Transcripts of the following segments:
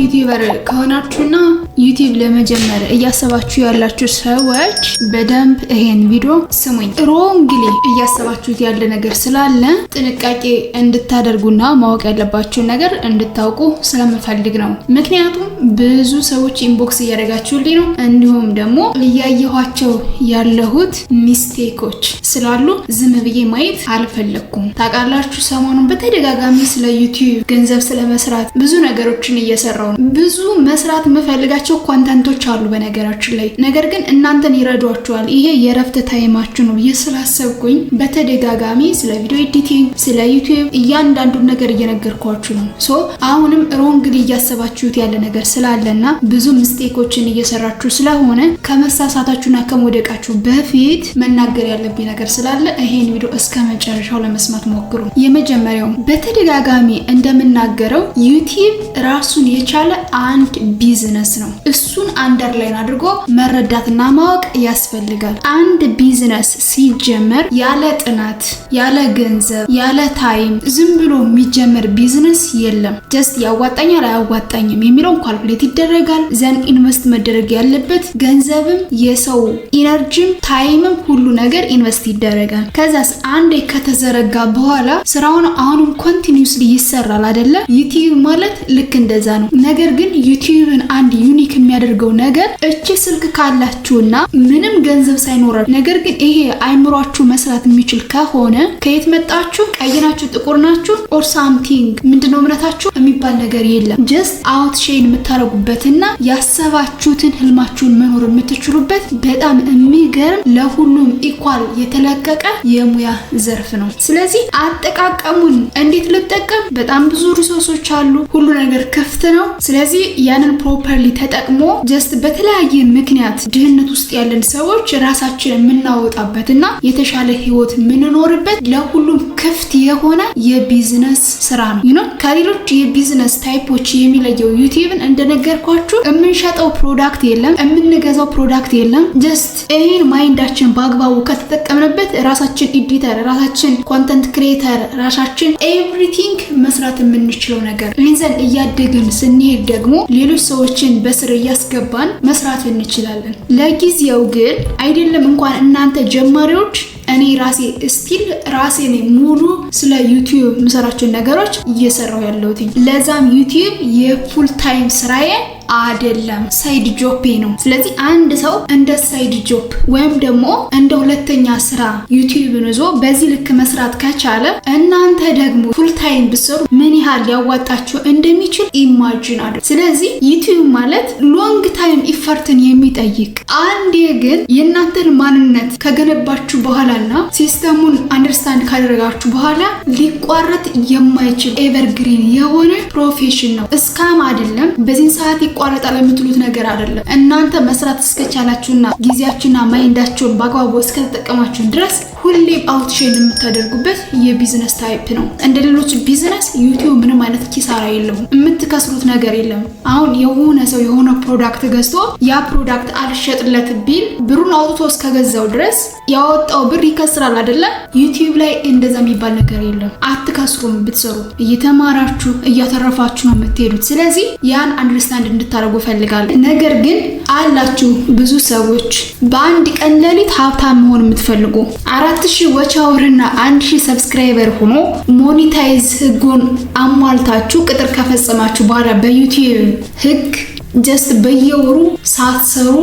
ዩቲዩበር ከሆናችሁና ዩቲዩብ ለመጀመር እያሰባችሁ ያላችሁ ሰዎች በደንብ ይሄን ቪዲዮ ስሙኝ። ሮንግሊ እያሰባችሁት ያለ ነገር ስላለ ጥንቃቄ እንድታደርጉና ማወቅ ያለባችሁ ነገር እንድታውቁ ስለምፈልግ ነው። ምክንያቱም ብዙ ሰዎች ኢንቦክስ እያደረጋችሁልኝ ነው፣ እንዲሁም ደግሞ እያየኋቸው ያለሁት ሚስቴኮች ስላሉ ዝም ብዬ ማየት አልፈለኩም። ታውቃላችሁ ሰሞኑን በተደጋጋሚ ስለ ዩቲዩብ ገንዘብ ስለመስራት ብዙ ነገሮችን እየሰራው ነው። ብዙ መስራት የምፈልጋቸው ኮንተንቶች አሉ በነገራችን ላይ፣ ነገር ግን እናንተን ይረዷችኋል፣ ይሄ የረፍት ታይማችሁ ነው እየስላሰብኩኝ በተደጋጋሚ ስለ ቪዲዮ ኤዲቲንግ ስለ ዩቲዩብ እያንዳንዱ ነገር እየነገርኳችሁ ነው። ሶ አሁንም ሮንግሊ እያሰባችሁት ያለ ነገር ስላለና ብዙ ሚስቴኮችን እየሰራችሁ ስለሆነ ከመሳሳታችሁና ከመውደቃችሁ በፊት መናገር ያለብኝ ነገር ስላለ ይሄን ቪዲዮ እስከ መጨረሻው ለመስማት ሞክሩ። የመጀመሪያው በተደጋጋሚ እንደምናገረው ዩቲዩብ ራሱን የቻለ አንድ ቢዝነስ ነው። እሱን አንደርላይን አድርጎ መረዳትና ማወቅ ያስፈልጋል። አንድ ቢዝነስ ሲጀመር ያለ ጥናት፣ ያለ ገንዘብ፣ ያለ ታይም ዝም ብሎ የሚጀመር ቢዝነስ የለም። ጀስት ያዋጣኛል አያዋጣኝም የሚለውን ካልኩሌት ይደረጋል። ዘን ኢንቨስት መደረግ ያለበት ገንዘብም የሰው ኢነርጂም ታይምም ሁሉ ነገር ኢንቨስት ይደረጋል። ከዛስ አንዴ ከተዘረጋ በኋላ ስራውን አሁንም ኮንቲኒዩስሊ ይሰራል አይደለ? ዩቲዩብ ማለት ልክ እንደዛ ነው። ነገር ግን ዩቲዩብን አንድ ዩኒክ የሚያደርገው ነገር እቺ ስልክ ካላችሁና ምንም ገንዘብ ሳይኖራችሁ ነገር ግን ይሄ አይምሯችሁ መስራት የሚችል ከሆነ ከየት መጣችሁ፣ ቀይ ናችሁ፣ ጥቁር ናችሁ ኦር ሳምቲንግ ምንድነው እምነታችሁ የሚባል ነገር የለም። ጀስት አውት ሼን የምታረጉበትና ያሰባችሁትን ህልማችሁን መኖር የምትችሉበት በጣም የሚገርም ለሁሉም ኢኳል የተለቀቀ የሙያ ዘርፍ ነው። ስለዚህ አጠቃቀሙን እንዴት ልጠቀም፣ በጣም ብዙ ሪሶርሶች አሉ፣ ሁሉ ነገር ክፍት ነው። ስለዚህ ያንን ፕሮፐርሊ ተጠቅሞ ጀስት በተለያየ ምክንያት ድህነት ውስጥ ያለን ሰዎች ራሳችን የምናወጣበትና የተሻለ ህይወት የምንኖርበት ለሁሉም ክፍት የሆነ የቢዝነስ ስራ ነው። ከሌሎች የቢዝነስ ታይፖች የሚለየው ዩቲዩብን እንደነገርኳችሁ የምንሸጠው ፕሮዳክት የለም፣ የምንገዛው ፕሮዳክት የለም። ጀስት ይህን ማይንዳችን በአግባቡ ከተጠቀምንበት ራሳችን ኤዲተር፣ ራሳችን ኮንተንት ክሬተር፣ ራሳችን ኤቭሪቲንግ መስራት የምንችለው ነገር ይህን እያደግን ስንሄድ ደግሞ ሌሎች ሰዎችን በስር እያስገባን መስራት እንችላለን። ለጊዜው ግን አይደለም እንኳን እናንተ ጀማሪዎች እኔ ራሴ ስቲል ራሴ ነኝ ሙሉ ስለ ዩቲዩብ የምሰራቸው ነገሮች እየሰራው ያለሁት። ለዛም ዩቲዩብ የፉል ታይም ስራዬ አይደለም፣ ሳይድ ጆብ ነው። ስለዚህ አንድ ሰው እንደ ሳይድ ጆብ ወይም ደግሞ እንደ ሁለተኛ ስራ ዩቲዩብን ይዞ በዚህ ልክ መስራት ከቻለ እናንተ ደግሞ ፉል ታይም ብትሰሩ ምን ያህል ሊያዋጣችሁ እንደሚችል ኢማጂን አድርጉ። ስለዚህ ዩቲዩብ ማለት ሎንግ ታይም ኢፈርትን የሚጠይቅ አንዴ ግን የእናንተን ማንነት ከገነባችሁ በኋላና ሲስተሙን አንደርስታንድ ካደረጋችሁ በኋላ ሊቋረጥ የማይችል ኤቨርግሪን የሆነ ፕሮፌሽን ነው። እስካም አይደለም በዚህ ሰዓት ይቋረጣል የምትሉት ነገር አይደለም። እናንተ መስራት እስከቻላችሁና ጊዜያችሁና ማይንዳችሁን በአግባቡ እስከተጠቀማችሁ ድረስ ሁሌም አውትሼን የምታደርጉበት የቢዝነስ ታይፕ ነው። እንደ ሌሎች ቢዝነስ ዩቲዩብ ምንም አይነት ኪሳራ የለውም፣ የምትከስሩት ነገር የለም። አሁን የሆነ ሰው የሆነ ፕሮዳክት ገዝቶ ያ ፕሮዳክት አልሸጥለት ቢል ብሩን አውጥቶ እስከገዛው ድረስ ያወጣው ብር ይከስራል አይደለ? ዩቲዩብ ላይ እንደዛ የሚባል ነገር የለም። አትከስሩም። ብትሰሩ እየተማራችሁ እያተረፋችሁ ነው የምትሄዱት። ስለዚህ ያን አንደርስታንድ እንድታረጉ ፈልጋለሁ። ነገር ግን አላችሁ ብዙ ሰዎች በአንድ ቀን ሌሊት ሀብታም መሆን የምትፈልጉ 4000 ዋች አወርና 1000 ሰብስክራይበር ሆኖ ሞኔታይዝ ህጉን አሟልታችሁ ቅጥር ከፈጸማችሁ በኋላ በዩቲዩብ ህግ ጀስት በየወሩ ሳትሰሩ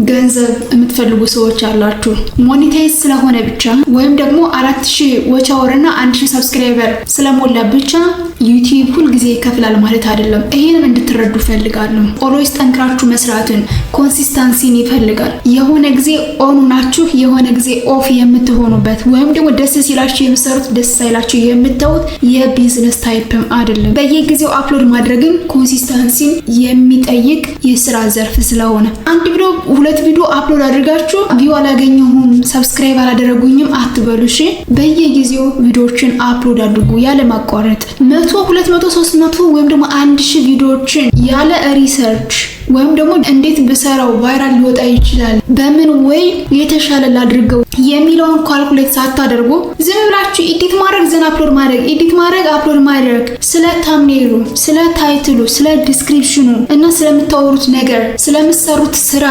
ገንዘብ የምትፈልጉ ሰዎች አላችሁ። ሞኔታይዝ ስለሆነ ብቻ ወይም ደግሞ 4000 ዋች አወርና 1000 ሰብስክራይበር ስለሞላ ብቻ ዩቲዩብ ሁሉ ጊዜ ይከፍላል ማለት አይደለም። ይሄንን እንድትረዱ ፈልጋለሁ። ኦልዌይስ ጠንክራችሁ መስራትን ኮንሲስተንሲን ይፈልጋል። የሆነ ጊዜ ኦን ናችሁ የሆነ ጊዜ ኦፍ የምትሆኑበት ወይም ደግሞ ደስ ሲላችሁ የምትሰሩት ደስ ሳይላችሁ የምትተውት የቢዝነስ ታይፕም አይደለም። በየጊዜው አፕሎድ ማድረግን ኮንሲስተንሲን የሚጠይቅ የስራ ዘርፍ ስለሆነ አንድ ቪዲዮ ሁለት ቪዲዮ አፕሎድ አድርጋችሁ ቪው አላገኘሁም ሰብስክራይብ አላደረጉኝም አትበሉ። እሺ በየጊዜው ቪዲዮዎችን አፕሎድ አድርጉ ያለ ማቋረጥ 100 200 300 ወይም ደግሞ 1000 ቪዲዮዎችን ያለ ሪሰርች ወይም ደግሞ እንዴት በሰራው ቫይራል ሊወጣ ይችላል፣ በምን ወይ የተሻለ ላድርገው የሚለውን ካልኩሌት ሳታደርጉ ዝም ብላችሁ ኤዲት ማድረግ ዘን አፕሎድ ማድረግ ኤዲት ማድረግ አፕሎድ ማድረግ ስለ ታምኔሉ ስለ ታይትሉ ስለ ዲስክሪፕሽኑ እና ስለምታወሩት ነገር ስለምትሰሩት ስራ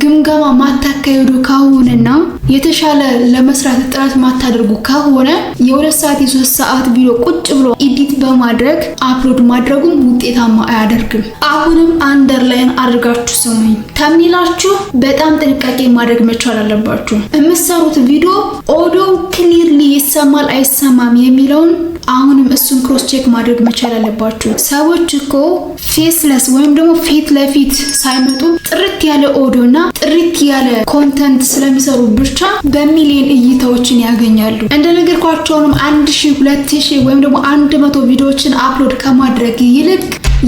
ግምገማ ማታካሄዱ ከሆነና የተሻለ ለመስራት ጥረት ማታደርጉ ከሆነ የ2 ሰዓት የ3 ሰዓት ቪዲዮ ቁጭ ብሎ ኤዲት በማድረግ አፕሎድ ማድረጉም ውጤታማ አያደርግም። አሁንም አንደርላይን አድርጋችሁ ስሙኝ። ታምኔላችሁ በጣም ጥንቃቄ ማድረግ መቻል አለባችሁ። የምትሰሩት ቪዲዮ ኦዲዮ ክሊርሊ ይሰማል አይሰማም የሚለውን አሁንም እሱን ክሮስ ቼክ ማድረግ መቻል አለባችሁ። ሰዎች እኮ ፌስለስ ወይም ደግሞ ፊት ለፊት ሳይመጡ ጥርት ያለ ኦዲዮና ጥርት ያለ ኮንተንት ስለሚሰሩ ብቻ በሚሊዮን እይታዎችን ያገኛሉ። እንደነገርኳቸውም 1000 2000 ወይም ደግሞ 100 ቪዲዮዎችን አፕሎድ ከማድረግ ይልቅ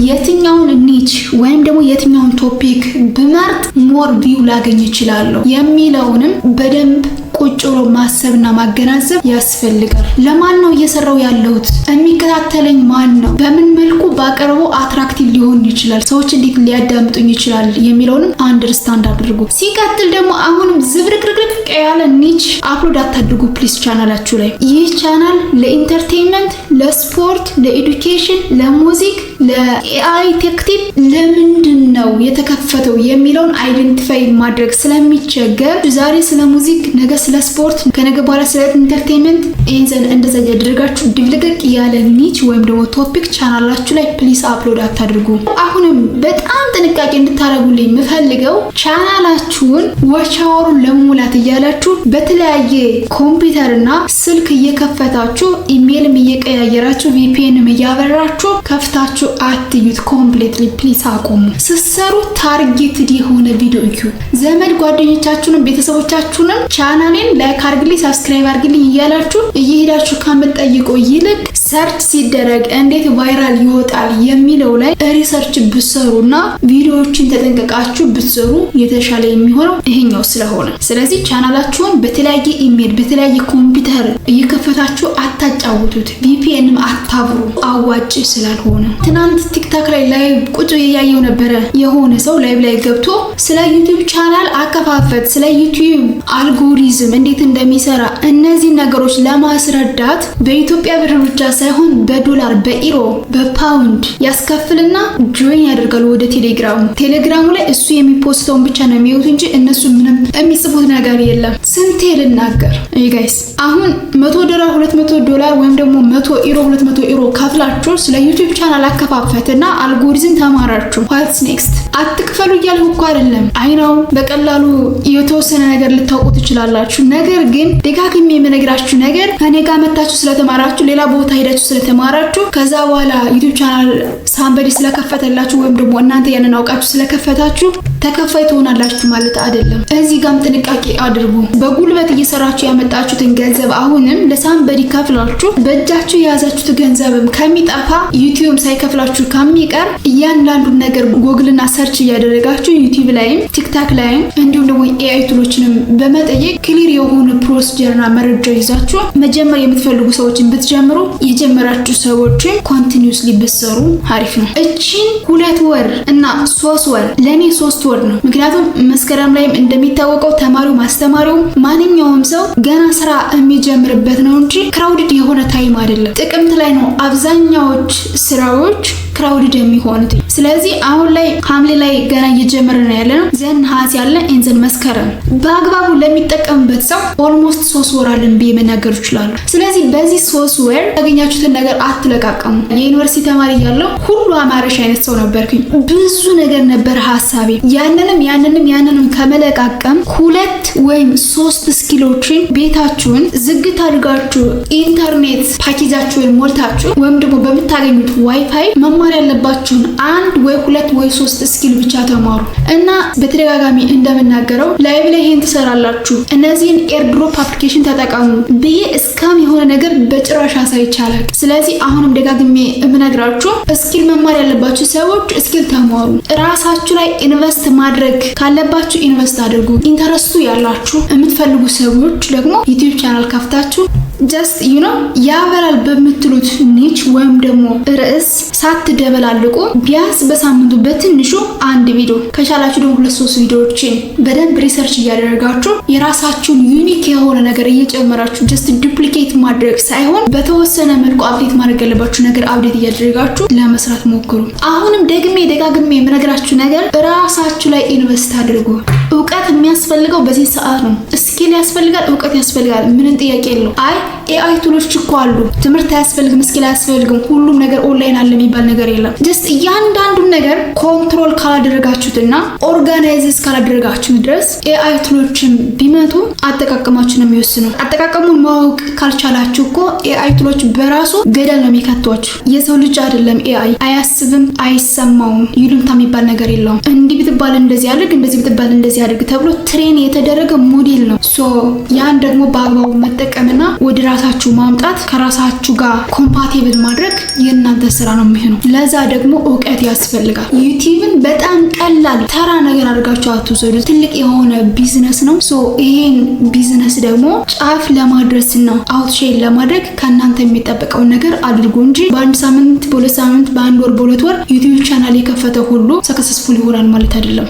የትኛውን ኒች ወይም ደግሞ የትኛውን ቶፒክ በመርጥ ሞር ቪው ላገኝ እችላለሁ የሚለውንም በደንብ ቁጭ ብሎ ማሰብና ማገናዘብ ያስፈልጋል። ለማን ነው እየሰራው ያለሁት? የሚከታተለኝ ማን ነው? በምን መልኩ ባቀርበው አትራክቲቭ ሊሆን ይችላል? ሰዎች እንዴት ሊያዳምጡኝ ይችላል የሚለውንም አንደርስታንድ አድርጉ። ሲቀጥል ደግሞ አሁንም ዝብርቅርቅ ያለ ኒች አፕሎድ አታድርጉ ፕሊስ ቻናላችሁ ላይ። ይህ ቻናል ለኢንተርቴይንመንት፣ ለስፖርት፣ ለኤዱኬሽን፣ ለሙዚክ፣ ለኤአይ ቴክቲቭ ለምንድን ነው የተከፈተው የሚለውን አይደንቲፋይ ማድረግ ስለሚቸገር ዛሬ ስለ ሙዚክ ነገ ስለ ስፖርት ከነገ በኋላ ስለ ኢንተርቴይንመንት ኢንዘን እንደዛ ያደርጋችሁ ድብልቅልቅ ያለ ኒች ወይም ደግሞ ቶፒክ ቻናላችሁ ላይ ፕሊስ አፕሎድ አታድርጉ። አሁንም በጣም ጥንቃቄ እንድታደርጉልኝ የምፈልገው ቻናላችሁን ዋቻወሩን ለመሙላት እያላችሁ በተለያየ ኮምፒውተርና ስልክ እየከፈታችሁ ኢሜልም እየቀያየራችሁ ቪፒኤንም እያበራችሁ ከፍታችሁ አትዩት። ኮምፕሊትሊ ፕሊስ አቁሙ። ስትሰሩ ታርጌትድ የሆነ ቪዲዮ እዩ። ዘመድ ጓደኞቻችሁንም ቤተሰቦቻችሁንም ቻናሌን ላይክ አድርግልኝ ሰብስክራይብ አድርግልኝ እያላችሁ እየሄዳችሁ ከምትጠይቁ ይልቅ ሰርች ሲደረግ እንዴት ቫይራል ይወጣል የሚለው ላይ ሪሰርች ብትሰሩና ቪዲዮዎችን ተጠንቀቃችሁ ብትሰሩ የተሻለ የሚሆነው ይሄኛው ስለሆነ፣ ስለዚህ ቻናላችሁን በተለያየ ኢሜል በተለያየ ኮምፒውተር እየከፈታችሁ አታጫውቱት። ቪፒኤንም አታብሩ፣ አዋጭ ስላልሆነ። ትናንት ቲክታክ ላይ ላይቭ ቁጭ ያያየው ነበረ። የሆነ ሰው ላይቭ ላይ ገብቶ ስለ ዩቲዩብ ቻናል አከፋፈት ስለ ዩቲዩብ አልጎሪዝም እንዴት እንደሚሰራ እነዚህ ነገሮች ለማስረዳት በኢትዮጵያ ብር ብቻ ሳይሆን በዶላር በኢሮ በፓውንድ ያስከፍልና ጆይን ያደርጋሉ ወደ ቴሌግራሙ ላይ እሱ የሚፖስተውን ብቻ ነው የሚያዩት እንጂ እነሱ ምንም የሚጽፉት ነገር የለም። ስንቴ ልናገር ጋይስ፣ አሁን $100 $200 ወይም ደግሞ 100 ኢሮ 200 ኢሮ ከፍላችሁ ስለ ዩቲዩብ ቻናል አከፋፈትና አልጎሪዝም ተማራችሁ። ዋትስ ኔክስት? አትክፈሉ እያልኩ እኮ አይደለም። አይናው በቀላሉ የተወሰነ ነገር ልታውቁ ትችላላችሁ። ነገር ግን ደጋግሜ የምነግራችሁ ነገር ከኔ ጋር መታችሁ ስለተማራችሁ ሌላ ቦታ ሄዳችሁ ስለተማራችሁ ከዛ በኋላ ዩቲዩብ ቻናል ሳምበዲ ስለከፈተላችሁ ወይም ደግሞ እናንተ ያንን አውቃችሁ ስለከፈታችሁ ተከፋይ ትሆናላችሁ ማለት አይደለም። እዚህ ጋም ጥንቃቄ አድርጉ። በጉልበት እየሰራችሁ ያመጣችሁትን ገንዘብ አሁንም ለሳምበዲ ከፍላችሁ በእጃችሁ የያዛችሁት ገንዘብም ከሚጠፋ ዩቲዩብ ሳይከፍላችሁ ከሚቀር እያንዳንዱን ነገር ጎግልና ሰርች እያደረጋችሁ ዩቲዩብ ላይም ቲክታክ ላይም እንዲሁም ደግሞ ኤአይ ቱሎችንም በመጠየቅ ክሊር የሆነ ፕሮሲጀርና መረጃ ይዛችሁ መጀመር የምትፈልጉ ሰዎችን ብትጀምሩ የጀመራችሁ ሰዎችን ኮንቲኒዩስሊ ብትሰሩ አሪፍ ነው። እቺን 2 ወር እና 3 ወር ለኔ 3 ወር ነው። ምክንያቱም መስከረም ላይም እንደሚታወቀው ተማሪው ማስተማሪው ማንኛውም ሰው ገና ስራ የሚጀምርበት ነው እንጂ ክራውድድ የሆነ ታይም አይደለም። ጥቅምት ላይ ነው አብዛኛዎች ስራዎች ክራውድድ የሚሆኑት። ስለዚህ አሁን ላይ ሐምሌ ላይ ገና እየጀመረ ነው ያለነው። ዘን ሐምሌ ያለ ኢንዘን መስከረም በአግባቡ ለሚጠቀምበት ሰው ኦልሞስት 3 ወር አለን ብዬ መናገር ይችላል። ስለዚህ በዚህ 3 ወር ያገኛችሁትን ነገር አትለቃቀሙ። የዩኒቨርሲቲ ተማሪ ያለው ሁሉ አማረሽ አይነት ሰው ነበርኩኝ። ብዙ ነገር ነበር ሐሳቤ። ያንንም ከመለቃቀም 2 ወይም 3 ስኪሎችን ቤታችሁን ዝግት አድርጋችሁ ኢንተርኔት ፓኬጃችሁን ሞልታችሁ ወይም ደግሞ በምታገኙት ዋይፋይ መማር ያለባችሁን 1 ወይ 2 ወይ 3 ስኪል ብቻ ተማሩ እና በተደጋጋሚ እንደምናገረው ላይቭ ላይ ይሄን ትሰራላችሁ እነዚህን ኤርድሮፕ አፕሊኬሽን ተጠቀሙ ብዬ እስካም የሆነ ነገር በጭራሽ አሳይቻለሁ። ስለዚህ አሁንም ደጋግሜ እምነግራችሁ ስኪል መማር ያለባችሁ ሰዎች ስኪል ተማሩ። ራሳችሁ ላይ ኢንቨስት ማድረግ ካለባችሁ ኢንቨስት አድርጉ። ኢንተረስቱ ያላችሁ የምትፈልጉ ሰዎች ደግሞ ዩቲዩብ ቻናል ከፍታችሁ ጀስት ያበራል በምትሉት ኒች ወይም ደግሞ ርዕስ ሳትደክሙ ከምትደበላልቁ ቢያንስ በሳምንቱ በትንሹ አንድ ቪዲዮ ከቻላችሁ ደግሞ 2-3 ቪዲዮዎችን በደንብ ሪሰርች እያደረጋችሁ የራሳችሁን ዩኒክ የሆነ ነገር እየጨመራችሁ ጀስት ዱፕሊኬት ማድረግ ሳይሆን በተወሰነ መልኩ አፕዴት ማድረግ ያለባችሁ ነገር አፕዴት እያደረጋችሁ ለመስራት ሞክሩ። አሁንም ደጋግሜ የምነግራችሁ ነገር ራሳችሁ ላይ ኢንቨስት አድርጉ። እውቀት የሚያስፈልገው በዚህ ሰዓት ነው። ስኪል ያስፈልጋል፣ እውቀት ያስፈልጋል። ምንም ጥያቄ የለው። አይ ኤአይ ቱሎች እኮ አሉ፣ ትምህርት አያስፈልግም፣ ስኪል አያስፈልግም፣ ሁሉም ነገር ኦንላይን አለ የሚባል ነገር የለም። ጀስት እያንዳንዱን ነገር ኮንትሮል ካላደረጋችሁትና ኦርጋናይዝ ካላደረጋችሁት ድረስ ኤአይ ቱሎችን ቢመጡ አጠቃቀማችሁ ነው የሚወስነው። አጠቃቀሙን ማወቅ ካልቻላችሁ እኮ ኤአይ ቱሎች በራሱ ገደል ነው የሚከቷችሁ። የሰው ልጅ አይደለም ኤአይ፣ አያስብም፣ አይሰማውም፣ ይሉምታ የሚባል ነገር የለውም። እንዲህ ብትባል እንደዚህ አድርግ፣ እንደዚህ ብትባል እንደዚህ አድርግ ተብሎ ትሬን የተደረገ ሞዴል ነው። ያን ደግሞ በአግባቡ መጠቀምና ወደ ራሳችሁ ማምጣት ከራሳችሁ ጋር ኮምፓቲብል ማድረግ የእናንተ ስራ ነው የሚሆነው። ለዛ ደግሞ እውቀት ያስፈልጋል። ዩቲዩብን በጣም ቀላል ተራ ነገር አድርጋችሁ አትውሰዱ። ትልቅ የሆነ ቢዝነስ ነው። ይሄን ቢዝነስ ደግሞ ጫፍ ለማድረስና አውትሼል ለማድረግ ከእናንተ የሚጠበቀውን ነገር አድርጉ እንጂ በአንድ ሳምንት፣ በ2 ሳምንት፣ በ1 ወር፣ በ2 ወር ዩቲዩብ ቻናል የከፈተ ሁሉ ሰክሰስፉል ይሆናል ማለት አይደለም።